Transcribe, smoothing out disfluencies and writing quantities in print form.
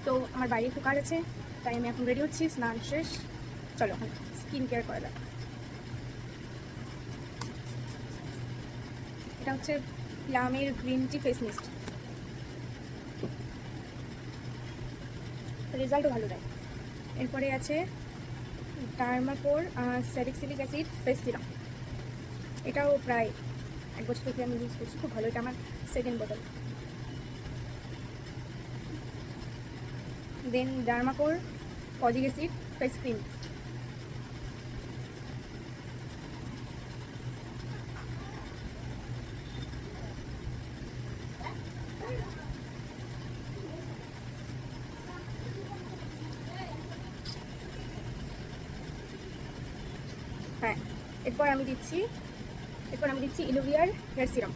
তো আমার বাইরে একটু কাজ আছে, তাই আমি এখন রেডি হচ্ছি, স্নান শেষ। চলো এখন স্কিন কেয়ার করা যাক। এটা হচ্ছে প্লামের গ্রিন টি ফেস মিস্ট, রেজাল্টও ভালো দেয়। এরপরে আছে ডার্মাকোর স্যালিসিলিক অ্যাসিড ফেস সিরাম, এটাও প্রায় 1 বছর থেকে আমি ইউজ করছি, খুব ভালো। এটা আমার সেকেন্ড বোতল। দেন ডার্মাকোর কজিক অ্যাসিড ফেস ক্রিম, হ্যাঁ। এরপর আমি দিচ্ছি ইলোভিয়ার হেয়ার সিরাম।